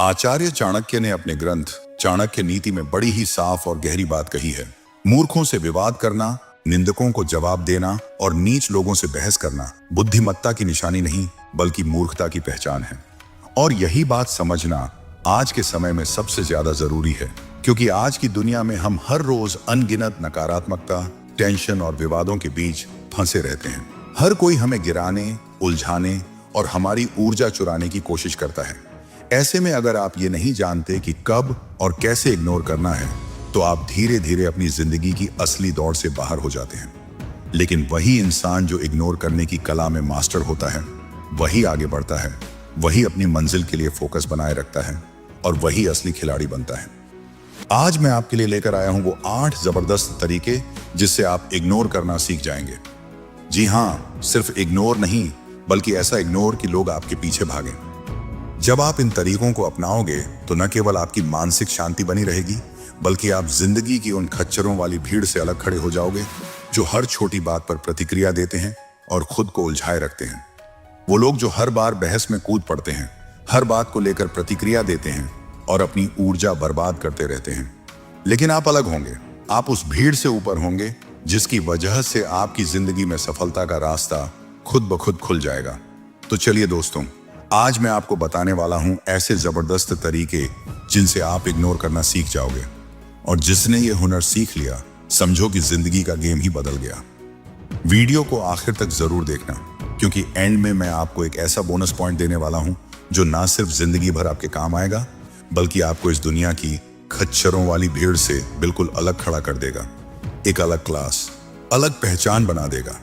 आचार्य चाणक्य ने अपने ग्रंथ चाणक्य नीति में बड़ी ही साफ और गहरी बात कही है। मूर्खों से विवाद करना, निंदकों को जवाब देना और नीच लोगों से बहस करना बुद्धिमत्ता की निशानी नहीं बल्कि मूर्खता की पहचान है। और यही बात समझना आज के समय में सबसे ज्यादा जरूरी है, क्योंकि आज की दुनिया में हम हर रोज अनगिनत नकारात्मकता, टेंशन और विवादों के बीच फंसे रहते हैं। हर कोई हमें गिराने, उलझाने और हमारी ऊर्जा चुराने की कोशिश करता है। ऐसे में अगर आप ये नहीं जानते कि कब और कैसे इग्नोर करना है, तो आप धीरे धीरे अपनी जिंदगी की असली दौड़ से बाहर हो जाते हैं। लेकिन वही इंसान जो इग्नोर करने की कला में मास्टर होता है, वही आगे बढ़ता है, वही अपनी मंजिल के लिए फोकस बनाए रखता है और वही असली खिलाड़ी बनता है। आज मैं आपके लिए लेकर आया हूं वो 8 जबरदस्त तरीके जिससे आप इग्नोर करना सीख जाएंगे। जी हाँ, सिर्फ इग्नोर नहीं बल्कि ऐसा इग्नोर कि लोग आपके पीछे भागें। जब आप इन तरीकों को अपनाओगे तो न केवल आपकी मानसिक शांति बनी रहेगी, बल्कि आप जिंदगी की उन खच्चरों वाली भीड़ से अलग खड़े हो जाओगे जो हर छोटी बात पर प्रतिक्रिया देते हैं और खुद को उलझाए रखते हैं। वो लोग जो हर बार बहस में कूद पड़ते हैं, हर बात को लेकर प्रतिक्रिया देते हैं और अपनी ऊर्जा बर्बाद करते रहते हैं। लेकिन आप अलग होंगे, आप उस भीड़ से ऊपर होंगे जिसकी वजह से आपकी जिंदगी में सफलता का रास्ता खुद ब खुद खुल जाएगा। तो चलिए दोस्तों, आज मैं आपको बताने वाला हूं ऐसे जबरदस्त तरीके जिनसे आप इग्नोर करना सीख जाओगे, और जिसने ये हुनर सीख लिया, समझो कि जिंदगी का गेम ही बदल गया। वीडियो को आखिर तक जरूर देखना, क्योंकि एंड में मैं आपको एक ऐसा बोनस पॉइंट देने वाला हूं जो ना सिर्फ जिंदगी भर आपके काम आएगा, बल्कि आपको इस दुनिया की खच्चरों वाली भीड़ से बिल्कुल अलग खड़ा कर देगा। एक अलग क्लास, अलग पहचान बना देगा।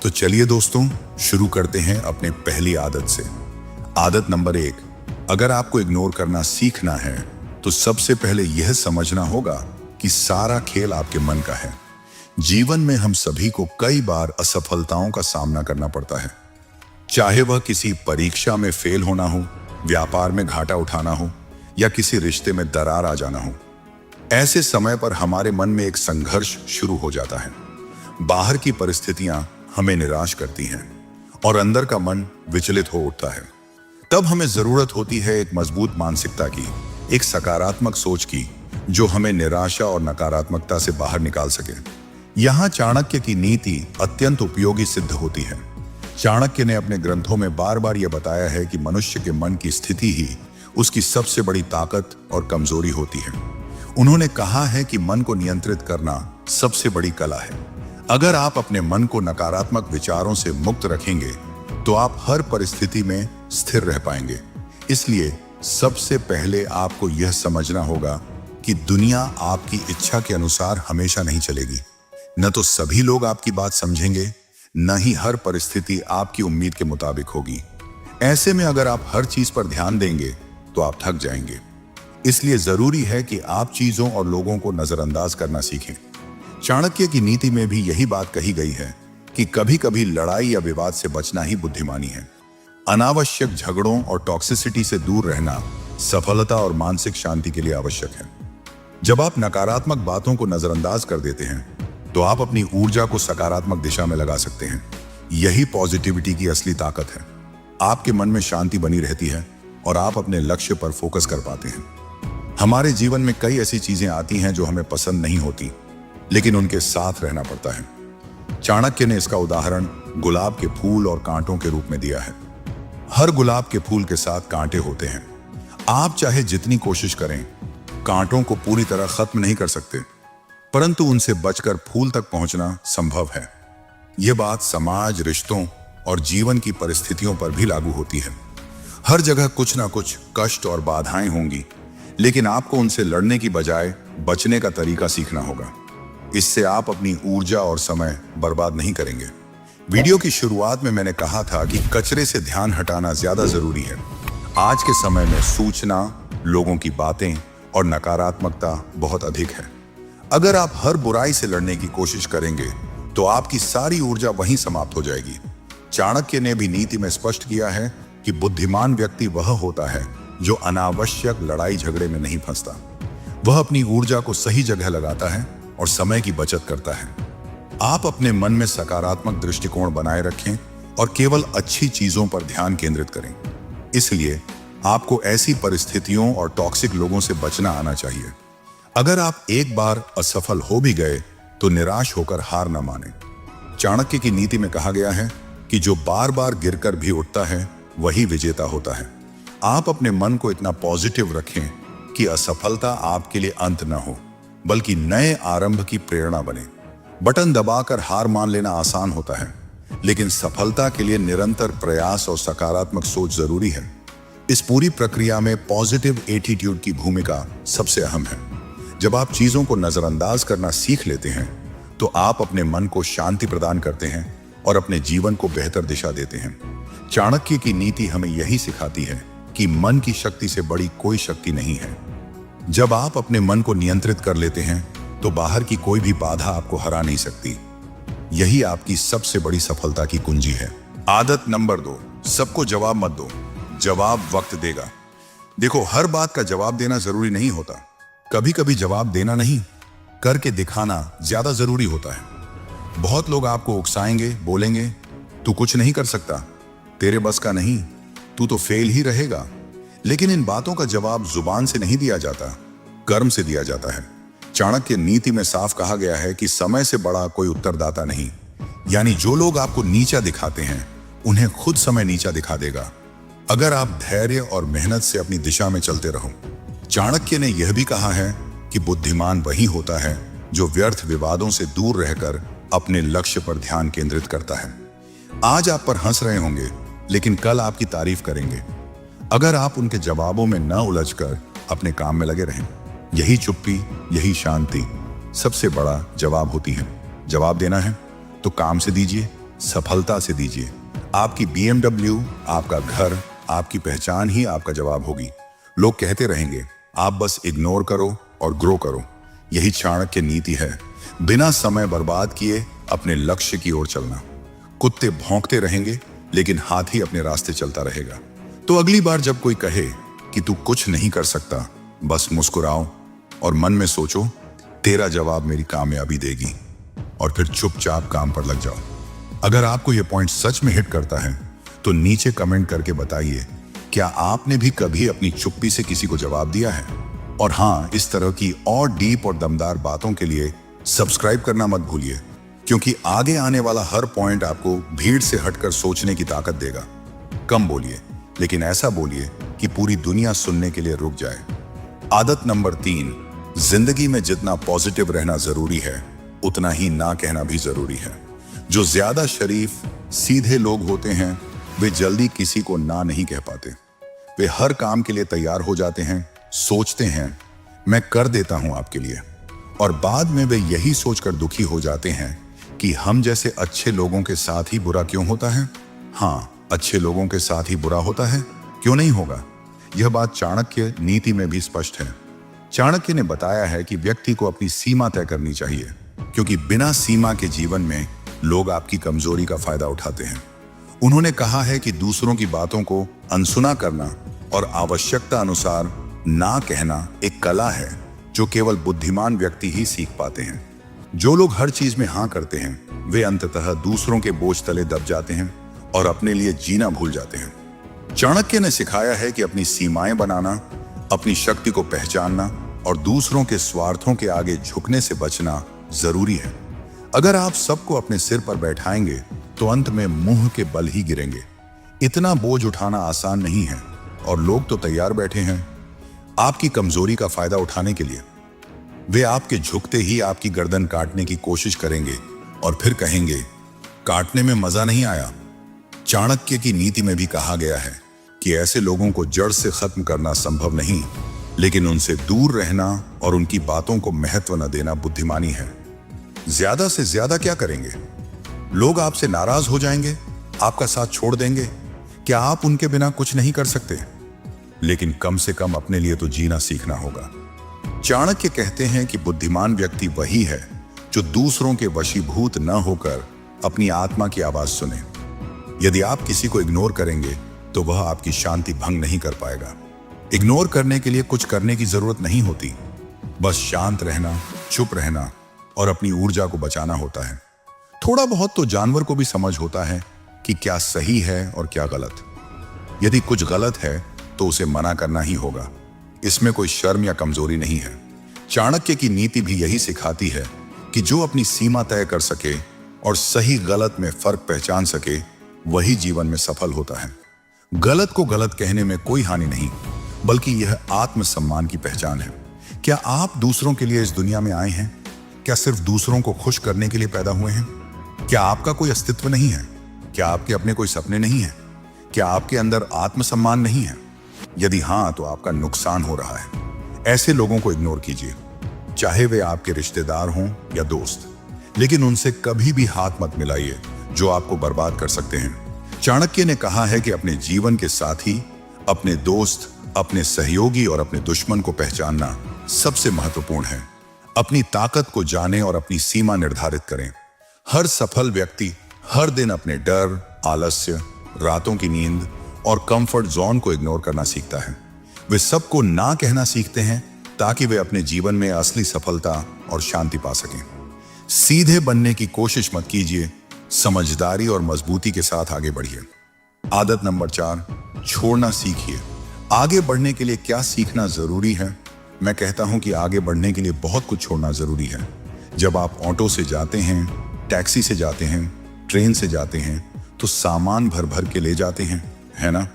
तो चलिए दोस्तों, शुरू करते हैं अपने पहली आदत से। आदत नंबर 1, अगर आपको इग्नोर करना सीखना है तो सबसे पहले यह समझना होगा कि सारा खेल आपके मन का है। जीवन में हम सभी को कई बार असफलताओं का सामना करना पड़ता है, चाहे वह किसी परीक्षा में फेल होना हो, व्यापार में घाटा उठाना हो या किसी रिश्ते में दरार आ जाना हो। ऐसे समय पर हमारे मन में एक संघर्ष शुरू हो जाता है। बाहर की परिस्थितियां हमें निराश करती हैं और अंदर का मन विचलित हो उठता है। तब हमें जरूरत होती है एक मजबूत मानसिकता की, एक सकारात्मक सोच की, जो हमें निराशा और नकारात्मकता से बाहर निकाल सके। यहाँ चाणक्य की नीति अत्यंत उपयोगी सिद्ध होती है। चाणक्य ने अपने ग्रंथों में बार बार यह बताया है कि मनुष्य के मन की स्थिति ही उसकी सबसे बड़ी ताकत और कमजोरी होती है। उन्होंने कहा है कि मन को नियंत्रित करना सबसे बड़ी कला है। अगर आप अपने मन को नकारात्मक विचारों से मुक्त रखेंगे तो आप हर परिस्थिति में स्थिर रह पाएंगे। इसलिए सबसे पहले आपको यह समझना होगा कि दुनिया आपकी इच्छा के अनुसार हमेशा नहीं चलेगी। न तो सभी लोग आपकी बात समझेंगे, न ही हर परिस्थिति आपकी उम्मीद के मुताबिक होगी। ऐसे में अगर आप हर चीज पर ध्यान देंगे तो आप थक जाएंगे। इसलिए जरूरी है कि आप चीजों और लोगों को नजरअंदाज करना सीखें। चाणक्य की नीति में भी यही बात कही गई है कि कभी कभी लड़ाई या विवाद से बचना ही बुद्धिमानी है। अनावश्यक झगड़ों और टॉक्सिसिटी से दूर रहना सफलता और मानसिक शांति के लिए आवश्यक है। जब आप नकारात्मक बातों को नजरअंदाज कर देते हैं तो आप अपनी ऊर्जा को सकारात्मक दिशा में लगा सकते हैं। यही पॉजिटिविटी की असली ताकत है। आपके मन में शांति बनी रहती है और आप अपने लक्ष्य पर फोकस कर पाते हैं। हमारे जीवन में कई ऐसी चीजें आती हैं जो हमें पसंद नहीं होती, लेकिन उनके साथ रहना पड़ता है। चाणक्य ने इसका उदाहरण गुलाब के फूल और कांटों के रूप में दिया है। हर गुलाब के फूल के साथ कांटे होते हैं। आप चाहे जितनी कोशिश करें, कांटों को पूरी तरह खत्म नहीं कर सकते, परंतु उनसे बचकर फूल तक पहुंचना संभव है। यह बात समाज, रिश्तों और जीवन की परिस्थितियों पर भी लागू होती है। हर जगह कुछ ना कुछ कष्ट और बाधाएं होंगी, लेकिन आपको उनसे लड़ने की बजाय बचने का तरीका सीखना होगा। इससे आप अपनी ऊर्जा और समय बर्बाद नहीं करेंगे। वीडियो की शुरुआत में मैंने कहा था कि कचरे से ध्यान हटाना ज्यादा जरूरी है। आज के समय में सूचना, लोगों की बातें और नकारात्मकता बहुत अधिक है। अगर आप हर बुराई से लड़ने की कोशिश करेंगे तो आपकी सारी ऊर्जा वहीं समाप्त हो जाएगी। चाणक्य ने भी नीति में स्पष्ट किया है कि बुद्धिमान व्यक्ति वह होता है जो अनावश्यक लड़ाई झगड़े में नहीं फंसता। वह अपनी ऊर्जा को सही जगह लगाता है और समय की बचत करता है। आप अपने मन में सकारात्मक दृष्टिकोण बनाए रखें और केवल अच्छी चीजों पर ध्यान केंद्रित करें। इसलिए आपको ऐसी परिस्थितियों और टॉक्सिक लोगों से बचना आना चाहिए। अगर आप एक बार असफल हो भी गए तो निराश होकर हार न माने। चाणक्य की नीति में कहा गया है कि जो बार बार गिरकर भी उठता है वही विजेता होता है। आप अपने मन को इतना पॉजिटिव रखें कि असफलता आपके लिए अंत न हो, बल्कि नए आरंभ की प्रेरणा बने। बटन दबाकर हार मान लेना आसान होता है, लेकिन सफलता के लिए निरंतर प्रयास और सकारात्मक सोच जरूरी है। इस पूरी प्रक्रिया में पॉजिटिव एटीट्यूड की भूमिका सबसे अहम है। जब आप चीजों को नजरअंदाज करना सीख लेते हैं तो आप अपने मन को शांति प्रदान करते हैं और अपने जीवन को बेहतर दिशा देते हैं। चाणक्य की नीति हमें यही सिखाती है कि मन की शक्ति से बड़ी कोई शक्ति नहीं है। जब आप अपने मन को नियंत्रित कर लेते हैं तो बाहर की कोई भी बाधा आपको हरा नहीं सकती। यही आपकी सबसे बड़ी सफलता की कुंजी है। आदत नंबर 2, सबको जवाब मत दो, जवाब वक्त देगा। देखो, हर बात का जवाब देना जरूरी नहीं होता। कभी कभी जवाब देना नहीं, करके दिखाना ज्यादा जरूरी होता है। बहुत लोग आपको उकसाएंगे, बोलेंगे तू कुछ नहीं कर सकता, तेरे बस का नहीं, तू तो फेल ही रहेगा। लेकिन इन बातों का जवाब जुबान से नहीं दिया जाता, कर्म से दिया जाता है। चाणक्य नीति में साफ कहा गया है कि समय से बड़ा कोई उत्तरदाता नहीं। यानी जो लोग आपको नीचा दिखाते हैं उन्हें खुद समय नीचा दिखा देगा, अगर आप धैर्य और मेहनत से अपनी दिशा में चलते रहो। चाणक्य ने यह भी कहा है कि बुद्धिमान वही होता है जो व्यर्थ विवादों से दूर रहकर अपने लक्ष्य पर ध्यान केंद्रित करता है। आज आप पर हंस रहे होंगे, लेकिन कल आपकी तारीफ करेंगे, अगर आप उनके जवाबों में न उलझकर अपने काम में लगे रहें। यही चुप्पी, यही शांति सबसे बड़ा जवाब होती है। जवाब देना है तो काम से दीजिए, सफलता से दीजिए। आपकी BMW, आपका घर, आपकी पहचान ही आपका जवाब होगी। लोग कहते रहेंगे, आप बस इग्नोर करो और ग्रो करो। यही चाणक्य नीति है, बिना समय बर्बाद किए अपने लक्ष्य की ओर चलना। कुत्ते भौंकते रहेंगे, लेकिन हाथी अपने रास्ते चलता रहेगा। तो अगली बार जब कोई कहे कि तू कुछ नहीं कर सकता, बस मुस्कुराओ और मन में सोचो, तेरा जवाब मेरी कामयाबी देगी, और फिर चुपचाप काम पर लग जाओ। अगर आपको यह पॉइंट सच में हिट करता है तो नीचे कमेंट करके बताइए, क्या आपने भी कभी अपनी चुप्पी से किसी को जवाब दिया है? और हाँ, इस तरह की और डीप और दमदार बातों के लिए सब्सक्राइब करना मत भूलिए, क्योंकि आगे आने वाला हर पॉइंट आपको भीड़ से हटकर सोचने की ताकत देगा। कम बोलिए, लेकिन ऐसा बोलिए कि पूरी दुनिया सुनने के लिए रुक जाए। आदत नंबर 3, जिंदगी में जितना पॉजिटिव रहना जरूरी है उतना ही ना कहना भी जरूरी है। जो ज्यादा शरीफ, सीधे लोग होते हैं वे जल्दी किसी को ना नहीं कह पाते। वे हर काम के लिए तैयार हो जाते हैं, सोचते हैं मैं कर देता हूं आपके लिए, और बाद में वे यही सोचकर दुखी हो जाते हैं कि हम जैसे अच्छे लोगों के साथ ही बुरा क्यों होता है। हाँ, अच्छे लोगों के साथ ही बुरा होता है, क्यों नहीं होगा। यह बात चाणक्य नीति में भी स्पष्ट है। चाणक्य ने बताया है कि व्यक्ति को अपनी सीमा तय करनी चाहिए, क्योंकि बिना सीमा के जीवन में लोग आपकी कमजोरी का फायदा उठाते हैं। उन्होंने कहा है कि दूसरों की बातों को अनसुना करना और आवश्यकता अनुसार ना कहना एक कला है जो केवल बुद्धिमान व्यक्ति ही सीख पाते हैं। जो लोग हर चीज में हाँ करते हैं वे अंततः दूसरों के बोझ तले दब जाते हैं और अपने लिए जीना भूल जाते हैं। चाणक्य ने सिखाया है कि अपनी सीमाएं बनाना, अपनी शक्ति को पहचानना और दूसरों के स्वार्थों के आगे झुकने से बचना जरूरी है। अगर आप सबको अपने सिर पर बैठाएंगे तो अंत में मुंह के बल ही गिरेंगे। इतना बोझ उठाना आसान नहीं है, और लोग तो तैयार बैठे हैं आपकी कमजोरी का फायदा उठाने के लिए। वे आपके झुकते ही आपकी गर्दन काटने की कोशिश करेंगे और फिर कहेंगे, काटने में मजा नहीं आया। चाणक्य की नीति में भी कहा गया है कि ऐसे लोगों को जड़ से खत्म करना संभव नहीं, लेकिन उनसे दूर रहना और उनकी बातों को महत्व न देना बुद्धिमानी है। ज्यादा से ज्यादा क्या करेंगे? लोग आपसे नाराज हो जाएंगे, आपका साथ छोड़ देंगे। क्या आप उनके बिना कुछ नहीं कर सकते? लेकिन कम से कम अपने लिए तो जीना सीखना होगा। चाणक्य कहते हैं कि बुद्धिमान व्यक्ति वही है जो दूसरों के वशीभूत न होकर अपनी आत्मा की आवाज सुने। यदि आप किसी को इग्नोर करेंगे तो वह आपकी शांति भंग नहीं कर पाएगा। इग्नोर करने के लिए कुछ करने की जरूरत नहीं होती, बस शांत रहना, चुप रहना और अपनी ऊर्जा को बचाना होता है। थोड़ा बहुत तो जानवर को भी समझ होता है कि क्या सही है और क्या गलत। यदि कुछ गलत है तो उसे मना करना ही होगा। इसमें कोई शर्म या कमजोरी नहीं है। चाणक्य की नीति भी यही सिखाती है कि जो अपनी सीमा तय कर सके और सही गलत में फर्क पहचान सके, वही जीवन में सफल होता है। गलत को गलत कहने में कोई हानि नहीं, बल्कि यह आत्मसम्मान की पहचान है। क्या आप दूसरों के लिए इस दुनिया में आए हैं? क्या सिर्फ दूसरों को खुश करने के लिए पैदा हुए हैं? क्या आपका कोई अस्तित्व नहीं है? क्या आपके अपने कोई सपने नहीं हैं? क्या आपके अंदर आत्मसम्मान नहीं है? यदि हाँ, तो आपका नुकसान हो रहा है। ऐसे लोगों को इग्नोर कीजिए, चाहे वे आपके रिश्तेदार हों या दोस्त, लेकिन उनसे कभी भी हाथ मत मिलाइए जो आपको बर्बाद कर सकते हैं। चाणक्य ने कहा है कि अपने जीवन के साथी, अपने दोस्त, अपने सहयोगी और अपने दुश्मन को पहचानना सबसे महत्वपूर्ण है। अपनी ताकत को जानें और अपनी सीमा निर्धारित करें। हर सफल व्यक्ति हर दिन अपने डर, आलस्य, रातों की नींद और कंफर्ट जोन को इग्नोर करना सीखता है। वे सबको ना कहना सीखते हैं ताकि वे अपने जीवन में असली सफलता और शांति पा सकें। सीधे बनने की कोशिश मत कीजिए, समझदारी और मजबूती के साथ आगे बढ़िए। आदत नंबर 4, छोड़ना सीखिए। आगे बढ़ने के लिए क्या सीखना जरूरी है? मैं कहता हूं कि आगे बढ़ने के लिए बहुत कुछ छोड़ना जरूरी है। जब आप ऑटो से जाते हैं, टैक्सी से जाते हैं, ट्रेन से जाते हैं, तो सामान भर भर के ले जाते हैं, है ना?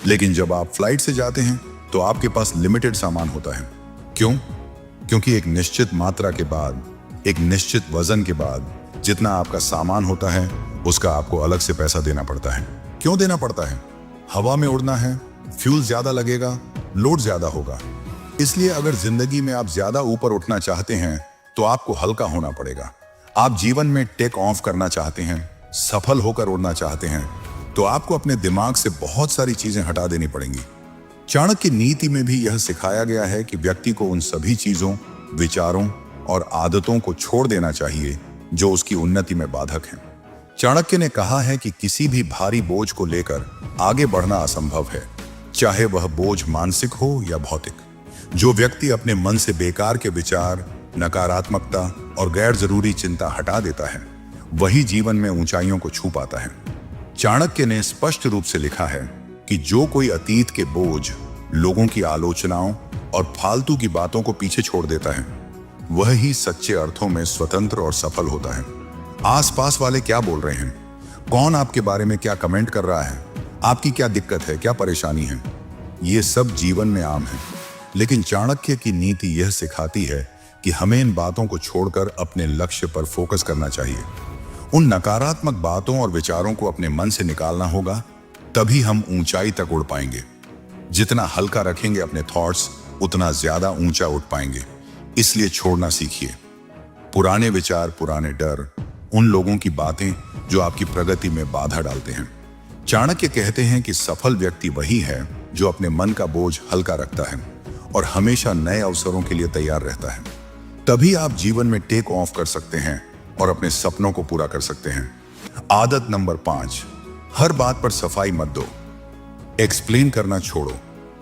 लेकिन जब आप फ्लाइट से जाते हैं तो आपके पास लिमिटेड सामान होता है। क्यों? क्योंकि एक निश्चित मात्रा के बाद, एक निश्चित वजन के बाद जितना आपका सामान होता है, उसका आपको अलग से पैसा देना पड़ता है। क्यों देना पड़ता है? हवा में उड़ना है, फ्यूल ज्यादा लगेगा, लोड ज्यादा होगा। इसलिए अगर जिंदगी में आप ज्यादा ऊपर उठना चाहते हैं तो आपको हल्का होना पड़ेगा। आप जीवन में टेक ऑफ करना चाहते हैं, सफल होकर उड़ना चाहते हैं, तो आपको अपने दिमाग से बहुत सारी चीजें हटा देनी पड़ेंगी। चाणक्य नीति में भी यह सिखाया गया है कि व्यक्ति को उन सभी चीजों, विचारों और आदतों को छोड़ देना चाहिए जो उसकी उन्नति में बाधक हैं। चाणक्य ने कहा है कि किसी भी भारी बोझ को लेकर आगे बढ़ना असंभव है, चाहे वह बोझ मानसिक हो या भौतिक। जो व्यक्ति अपने मन से बेकार के विचार, नकारात्मकता और गैर जरूरी चिंता हटा देता है, वही जीवन में ऊंचाइयों को छू पाता है। चाणक्य ने स्पष्ट रूप से लिखा है कि जो कोई अतीत के बोझ, लोगों की आलोचनाओं और फालतू की बातों को पीछे छोड़ देता है, वह ही सच्चे अर्थों में स्वतंत्र और सफल होता है। आसपास वाले क्या बोल रहे हैं, कौन आपके बारे में क्या कमेंट कर रहा है, आपकी क्या दिक्कत है, क्या परेशानी है, ये सब जीवन में आम है। लेकिन चाणक्य की नीति यह सिखाती है कि हमें इन बातों को छोड़कर अपने लक्ष्य पर फोकस करना चाहिए। उन नकारात्मक बातों और विचारों को अपने मन से निकालना होगा, तभी हम ऊंचाई तक उड़ पाएंगे। जितना हल्का रखेंगे अपने थॉट्स, उतना ज्यादा ऊंचा उठ पाएंगे। इसलिए छोड़ना सीखिए। पुराने विचार, पुराने डर, उन लोगों की बातें जो आपकी प्रगति में बाधा डालते हैं। चाणक्य कहते हैं कि सफल व्यक्ति वही है जो अपने मन का बोझ हल्का रखता है और हमेशा नए अवसरों के लिए तैयार रहता है। तभी आप जीवन में टेक ऑफ कर सकते हैं और अपने सपनों को पूरा कर सकते हैं। आदत नंबर 5, हर बात पर सफाई मत दो। एक्सप्लेन करना छोड़ो।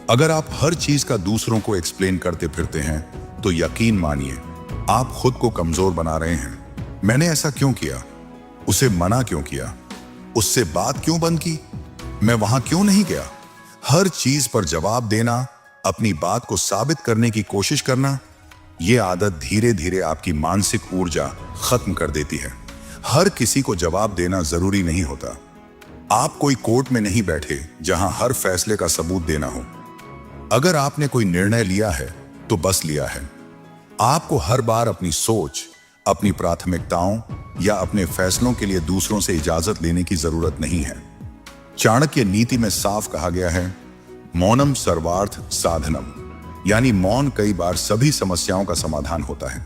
अगर आप हर चीज का दूसरों को एक्सप्लेन करते फिरते हैं तो यकीन मानिए आप खुद को कमजोर बना रहे हैं। मैंने ऐसा क्यों किया, उसे मना क्यों किया, उससे बात क्यों बंद की, मैं वहां क्यों नहीं गया, हर चीज पर जवाब देना, अपनी बात को साबित करने की कोशिश करना, यह आदत धीरे धीरे आपकी मानसिक ऊर्जा खत्म कर देती है। हर किसी को जवाब देना जरूरी नहीं होता। आप कोई कोर्ट में नहीं बैठे जहां हर फैसले का सबूत देना हो। अगर आपने कोई निर्णय लिया है तो बस लिया है। आपको हर बार अपनी सोच, अपनी प्राथमिकताओं या अपने फैसलों के लिए दूसरों से इजाजत लेने की जरूरत नहीं है। चाणक्य नीति में साफ कहा गया है, मौनम सर्वार्थ साधनम, यानी मौन कई बार सभी समस्याओं का समाधान होता है।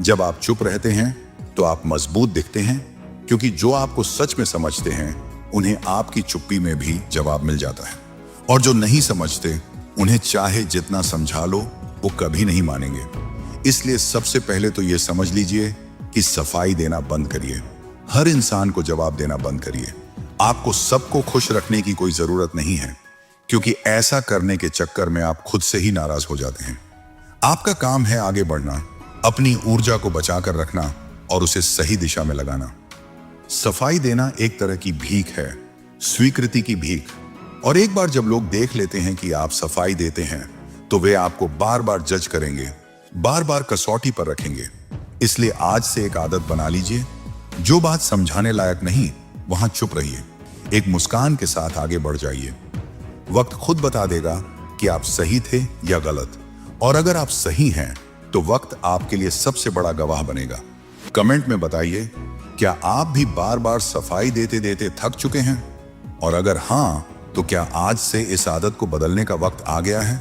जब आप चुप रहते हैं तो आप मजबूत दिखते हैं, क्योंकि जो आपको सच में समझते हैं उन्हें आपकी चुप्पी में भी जवाब मिल जाता है, और जो नहीं समझते उन्हें चाहे जितना समझा लो वो कभी नहीं मानेंगे। इसलिए सबसे पहले तो ये समझ लीजिए कि सफाई देना बंद करिए। हर इंसान को जवाब देना बंद करिए। आपको सबको खुश रखने की कोई जरूरत नहीं है, क्योंकि ऐसा करने के चक्कर में आप खुद से ही नाराज हो जाते हैं। आपका काम है आगे बढ़ना, अपनी ऊर्जा को बचाकर रखना और उसे सही दिशा में लगाना। सफाई देना एक तरह की भीख है, स्वीकृति की भीख, और एक बार जब लोग देख लेते हैं कि आप सफाई देते हैं तो वे आपको बार बार जज करेंगे, बार बार कसौटी पर रखेंगे। इसलिए आज से एक आदत बना लीजिए, जो बात समझाने लायक नहीं वहां चुप रहिए, एक मुस्कान के साथ आगे बढ़ जाइए। वक्त खुद बता देगा कि आप सही थे या गलत, और अगर आप सही हैं तो वक्त आपके लिए सबसे बड़ा गवाह बनेगा। कमेंट में बताइए, क्या आप भी बार बार सफाई देते देते थक चुके हैं? और अगर हां, तो क्या आज से इस आदत को बदलने का वक्त आ गया है?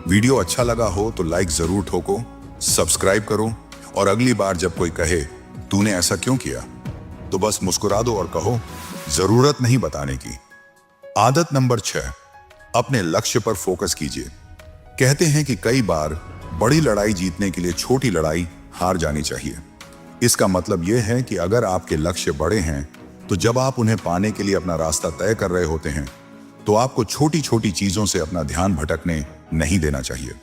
वीडियो अच्छा लगा हो तो लाइक जरूर ठोको, सब्सक्राइब करो, और अगली बार जब कोई कहे तूने ऐसा क्यों किया, तो बस मुस्कुरा दो और कहो जरूरत नहीं बताने की। आदत नंबर 6, अपने लक्ष्य पर फोकस कीजिए। कहते हैं कि कई बार बड़ी लड़ाई जीतने के लिए छोटी लड़ाई हार जानी चाहिए। इसका मतलब यह है कि अगर आपके लक्ष्य बड़े हैं तो जब आप उन्हें पाने के लिए अपना रास्ता तय कर रहे होते हैं तो आपको छोटी छोटी चीजों से अपना ध्यान भटकने नहीं देना चाहिए।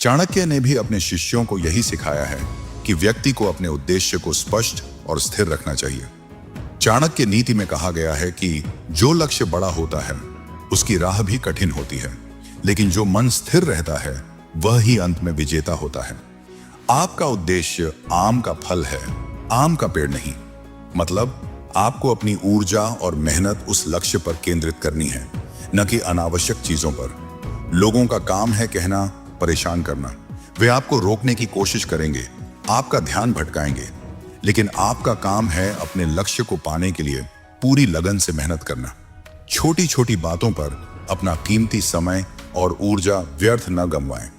चाणक्य ने भी अपने शिष्यों को यही सिखाया है कि व्यक्ति को अपने उद्देश्य को स्पष्ट और स्थिर रखना चाहिए। चाणक्य नीति में कहा गया है कि जो लक्ष्य बड़ा होता है उसकी राह भी कठिन होती है, लेकिन जो मन स्थिर रहता है वह ही अंत में विजेता होता है। आपका उद्देश्य आम का फल है, आम का पेड़ नहीं। मतलब आपको अपनी ऊर्जा और मेहनत उस लक्ष्य पर केंद्रित करनी है, न कि अनावश्यक चीजों पर। लोगों का काम है कहना, परेशान करना। वे आपको रोकने की कोशिश करेंगे, आपका ध्यान भटकाएंगे, लेकिन आपका काम है अपने लक्ष्य को पाने के लिए पूरी लगन से मेहनत करना। छोटी छोटी बातों पर अपना कीमती समय और ऊर्जा व्यर्थ न गंवाएं।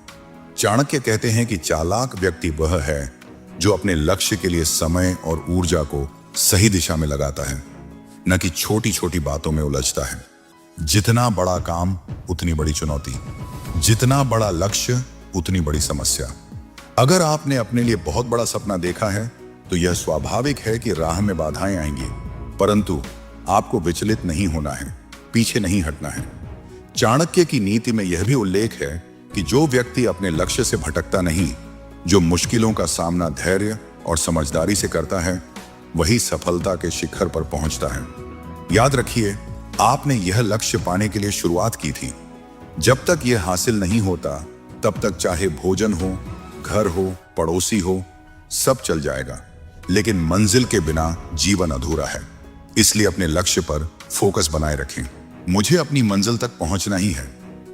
चाणक्य कहते हैं कि चालाक व्यक्ति वह है जो अपने लक्ष्य के लिए समय और ऊर्जा को सही दिशा में लगाता है, न कि छोटी छोटी बातों में उलझता है। जितना बड़ा काम उतनी बड़ी चुनौती, जितना बड़ा लक्ष्य उतनी बड़ी समस्या। अगर आपने अपने लिए बहुत बड़ा सपना देखा है तो यह स्वाभाविक है कि राह में बाधाएं आएंगी, परंतु आपको विचलित नहीं होना है, पीछे नहीं हटना है। चाणक्य की नीति में यह भी उल्लेख है कि जो व्यक्ति अपने लक्ष्य से भटकता नहीं, जो मुश्किलों का सामना धैर्य और समझदारी से करता है, वही सफलता के शिखर पर पहुंचता है। याद रखिए, आपने यह लक्ष्य पाने के लिए शुरुआत की थी। जब तक यह हासिल नहीं होता तब तक चाहे भोजन हो, घर हो, पड़ोसी हो, सब चल जाएगा, लेकिन मंजिल के बिना जीवन अधूरा है। इसलिए अपने लक्ष्य पर फोकस बनाए रखें। मुझे अपनी मंजिल तक पहुंचना ही है,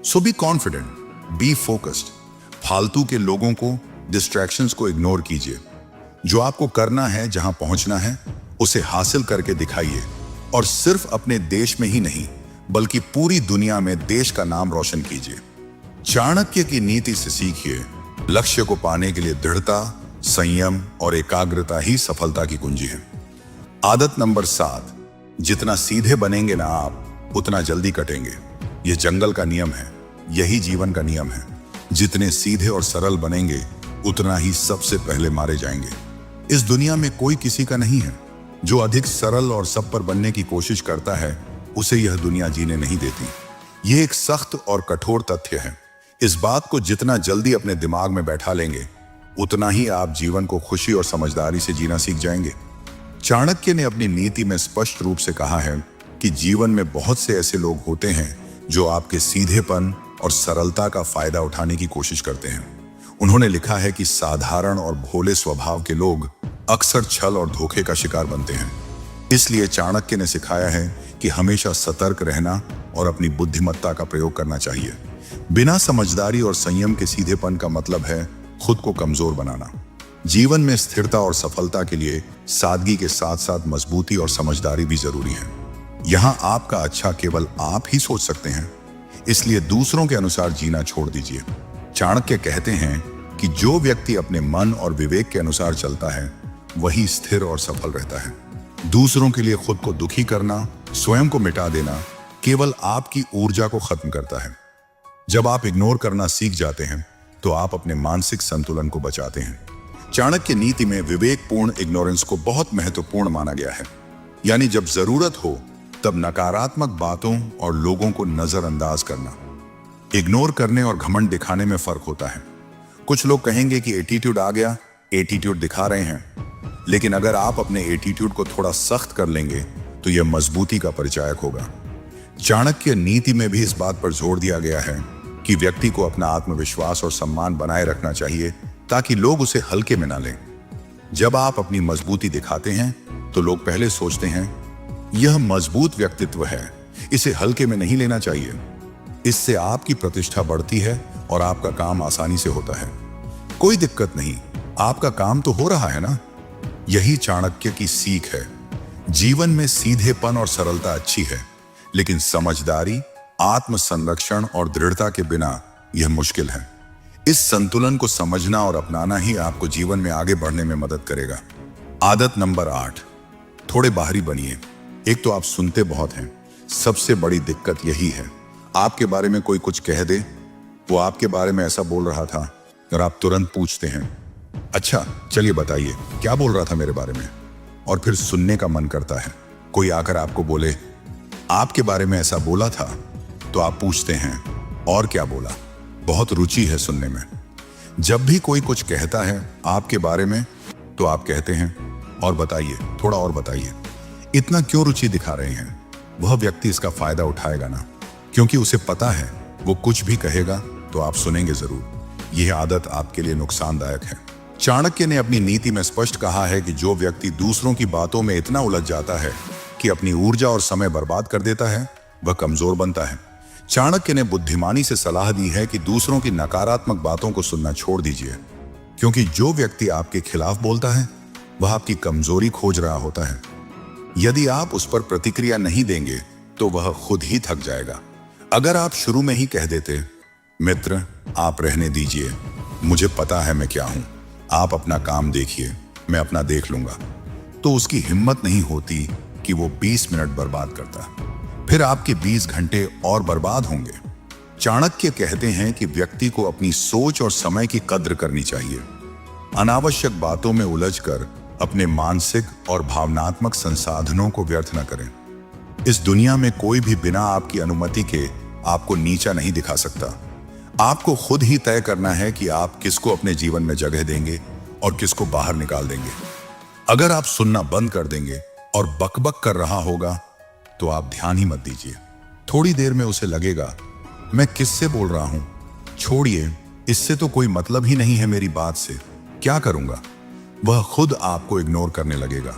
सो बी कॉन्फिडेंट, बी फोकस्ड। फालतू के लोगों को, डिस्ट्रैक्शंस को इग्नोर कीजिए। जो आपको करना है, जहां पहुंचना है, उसे हासिल करके दिखाइए, और सिर्फ अपने देश में ही नहीं बल्कि पूरी दुनिया में देश का नाम रोशन कीजिए। चाणक्य की नीति से सीखिए, लक्ष्य को पाने के लिए दृढ़ता, संयम और एकाग्रता ही सफलता की कुंजी है। आदत नंबर 7, जितना सीधे बनेंगे ना आप उतना जल्दी कटेंगे। यह जंगल का नियम है, यही जीवन का नियम है। जितने सीधे और सरल बनेंगे उतना ही सबसे पहले मारे जाएंगे। इस दुनिया में कोई किसी का नहीं है। जो अधिक सरल और सब पर बनने की कोशिश करता है उसे यह दुनिया जीने नहीं देती। यह एक सख्त और कठोर तथ्य है। इस बात को जितना जल्दी अपने दिमाग में बैठा लेंगे उतना ही आप जीवन को खुशी और समझदारी से जीना सीख जाएंगे। चाणक्य ने अपनी नीति में स्पष्ट रूप से कहा है कि जीवन में बहुत से ऐसे लोग होते हैं जो आपके सीधेपन और सरलता का फायदा उठाने की कोशिश करते हैं। उन्होंने लिखा है कि साधारण और भोले स्वभाव के लोग अक्सर छल और धोखे का शिकार बनते हैं। इसलिए चाणक्य ने सिखाया है कि हमेशा सतर्क रहना और अपनी बुद्धिमत्ता का प्रयोग करना चाहिए। बिना समझदारी और संयम के सीधेपन का मतलब है खुद को कमजोर बनाना। जीवन में स्थिरता और सफलता के लिए सादगी के साथ साथ मजबूती और समझदारी भी जरूरी है। यहाँ आपका अच्छा केवल आप ही सोच सकते हैं, इसलिए दूसरों के अनुसार जीना छोड़ दीजिए। चाणक्य कहते हैं कि जो व्यक्ति अपने मन और विवेक के अनुसार चलता है वही स्थिर और सफल रहता है। दूसरों के लिए खुद को दुखी करना, स्वयं को मिटा देना केवल आपकी ऊर्जा को खत्म करता है। जब आप इग्नोर करना सीख जाते हैं तो आप अपने मानसिक संतुलन को बचाते हैं। चाणक्य नीति में विवेकपूर्ण इग्नोरेंस को बहुत महत्वपूर्ण माना गया है। यानी जब जरूरत हो तब नकारात्मक बातों और लोगों को नजरअंदाज करना। इग्नोर करने और घमंड दिखाने में फर्क होता है। कुछ लोग कहेंगे कि एटीट्यूड आ गया, एटीट्यूड दिखा रहे हैं, लेकिन अगर आप अपने एटीट्यूड को थोड़ा सख्त कर लेंगे तो यह मजबूती का परिचायक होगा। चाणक्य नीति में भी इस बात पर जोर दिया गया है कि व्यक्ति को अपना आत्मविश्वास और सम्मान बनाए रखना चाहिए ताकि लोग उसे हल्के में ना लें। जब आप अपनी मजबूती दिखाते हैं तो लोग पहले सोचते हैं यह मजबूत व्यक्तित्व है, इसे हल्के में नहीं लेना चाहिए। इससे आपकी प्रतिष्ठा बढ़ती है और आपका काम आसानी से होता है। कोई दिक्कत नहीं, आपका काम तो हो रहा है ना। यही चाणक्य की सीख है। जीवन में सीधेपन और सरलता अच्छी है, लेकिन समझदारी, आत्म संरक्षण और दृढ़ता के बिना यह मुश्किल है। इस संतुलन को समझना और अपनाना ही आपको जीवन में आगे बढ़ने में मदद करेगा। आदत नंबर 8, थोड़े बाहरी बनिए। एक तो आप सुनते बहुत हैं, सबसे बड़ी दिक्कत यही है। आपके बारे में कोई कुछ कह दे, वो आपके बारे में ऐसा बोल रहा था, और आप तुरंत पूछते हैं अच्छा चलिए बताइए क्या बोल रहा था मेरे बारे में। और फिर सुनने का मन करता है। कोई आकर आपको बोले आपके बारे में ऐसा बोला था, तो आप पूछते हैं और क्या बोला। बहुत रुचि है सुनने में। जब भी कोई कुछ कहता है आपके बारे में तो आप कहते हैं और बताइए, थोड़ा और बताइए। इतना क्यों रुचि दिखा रहे हैं? वह व्यक्ति इसका फायदा उठाएगा ना, क्योंकि उसे पता है वो कुछ भी कहेगा तो आप सुनेंगे जरूर। यह आदत आपके लिए नुकसानदायक है। चाणक्य ने अपनी नीति में स्पष्ट कहा है कि जो व्यक्ति दूसरों की बातों में इतना उलझ जाता है कि अपनी ऊर्जा और समय बर्बाद कर देता है, वह कमजोर बनता है। चाणक्य ने बुद्धिमानी से सलाह दी है कि दूसरों की नकारात्मक बातों को सुनना छोड़ दीजिए, क्योंकि जो व्यक्ति आपके खिलाफ बोलता है वह आपकी कमजोरी खोज रहा होता है। यदि आप उस पर प्रतिक्रिया नहीं देंगे तो वह खुद ही थक जाएगा। अगर आप शुरू में ही कह देते मित्र आप रहने दीजिए, मुझे पता है मैं क्या हूं, आप अपना काम देखिए, मैं अपना देख लूंगा, तो उसकी हिम्मत नहीं होती कि वो 20 मिनट बर्बाद करता। फिर आपके 20 घंटे और बर्बाद होंगे। चाणक्य कहते हैं कि व्यक्ति को अपनी सोच और समय की कद्र करनी चाहिए। अनावश्यक बातों में उलझकर अपने मानसिक और भावनात्मक संसाधनों को व्यर्थ न करें। इस दुनिया में कोई भी बिना आपकी अनुमति के आपको नीचा नहीं दिखा सकता। आपको खुद ही तय करना है कि आप किसको अपने जीवन में जगह देंगे और किसको बाहर निकाल देंगे। अगर आप सुनना बंद कर देंगे और बकबक कर रहा होगा तो आप ध्यान ही मत दीजिए। थोड़ी देर में उसे लगेगा मैं किससे बोल रहा हूं, छोड़िए, इससे तो कोई मतलब ही नहीं है मेरी बात से, क्या करूंगा। वह खुद आपको इग्नोर करने लगेगा।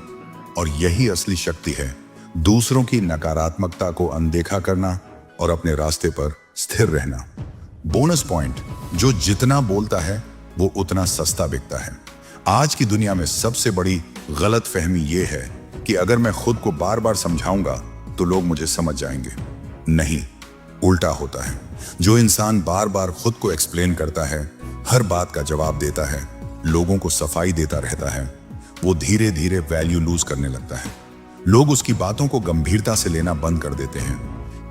और यही असली शक्ति है, दूसरों की नकारात्मकता को अनदेखा करना और अपने रास्ते पर स्थिर रहना। बोनस पॉइंट, जो जितना बोलता है वो उतना सस्ता बिकता है। आज की दुनिया में सबसे बड़ी गलत फहमी यह है कि अगर मैं खुद को बार बार समझाऊंगा तो लोग मुझे समझ जाएंगे। नहीं, उल्टा होता है। जो इंसान बार बार खुद को एक्सप्लेन करता है, हर बात का जवाब देता है, लोगों को सफाई देता रहता है, वो धीरे धीरे वैल्यू लूज करने लगता है। लोग उसकी बातों को गंभीरता से लेना बंद कर देते हैं,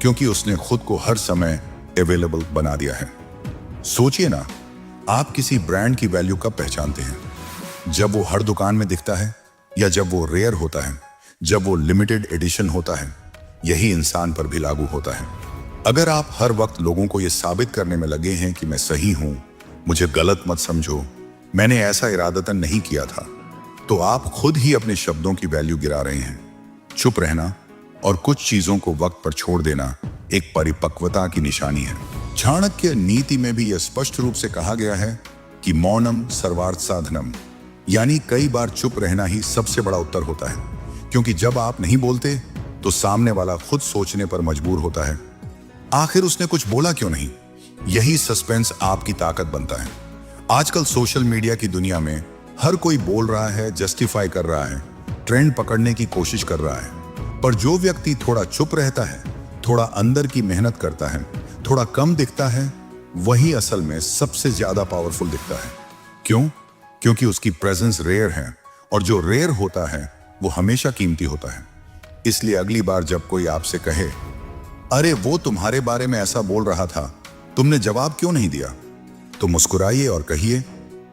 क्योंकि उसने खुद को हर समय अवेलेबल बना दिया है। सोचिए ना, आप किसी ब्रांड की वैल्यू कब पहचानते हैं? जब वो हर दुकान में दिखता है, या जब वो रेयर होता है, जब वो लिमिटेड एडिशन होता है। यही इंसान पर भी लागू होता है। अगर आप हर वक्त लोगों को यह साबित करने में लगे हैं कि मैं सही हूं, मुझे गलत मत समझो, मैंने ऐसा इरादतन नहीं किया था, तो आप खुद ही अपने शब्दों की वैल्यू गिरा रहे हैं। चुप रहना और कुछ चीजों को वक्त पर छोड़ देना एक परिपक्वता की निशानी है। चाणक्य नीति में भी यह स्पष्ट रूप से कहा गया है कि मौनम सर्वार्थ साधनम, यानी कई बार चुप रहना ही सबसे बड़ा उत्तर होता है, क्योंकि जब आप नहीं बोलते तो सामने वाला खुद सोचने पर मजबूर होता है, आखिर उसने कुछ बोला क्यों नहीं। यही सस्पेंस आपकी ताकत बनता है। आजकल सोशल मीडिया की दुनिया में हर कोई बोल रहा है, जस्टिफाई कर रहा है, ट्रेंड पकड़ने की कोशिश कर रहा है, पर जो व्यक्ति थोड़ा चुप रहता है, थोड़ा अंदर की मेहनत करता है, थोड़ा कम दिखता है, वही असल में सबसे ज्यादा पावरफुल दिखता है। क्यों? क्योंकि उसकी प्रेजेंस रेयर है, और जो रेयर होता है वो हमेशा कीमती होता है। इसलिए अगली बार जब कोई आपसे कहे अरे वो तुम्हारे बारे में ऐसा बोल रहा था, तुमने जवाब क्यों नहीं दिया, तो मुस्कुराइए और कहिए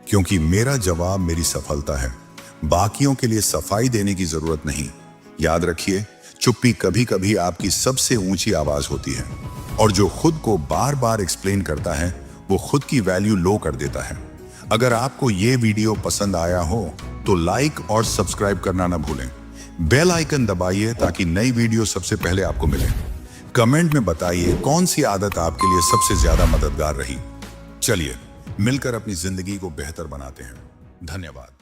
क्योंकि मेरा जवाब मेरी सफलता है, बाकियों के लिए सफाई देने की जरूरत नहीं। याद रखिए, चुप्पी कभी कभी आपकी सबसे ऊंची आवाज होती है, और जो खुद को बार बार एक्सप्लेन करता है वो खुद की वैल्यू लो कर देता है। अगर आपको ये वीडियो पसंद आया हो तो लाइक और सब्सक्राइब करना ना भूलें। बेल आइकन दबाइए ताकि नई वीडियो सबसे पहले आपको मिले। कमेंट में बताइए कौन सी आदत आपके लिए सबसे ज्यादा मददगार रही। चलिए मिलकर अपनी जिंदगी को बेहतर बनाते हैं। धन्यवाद।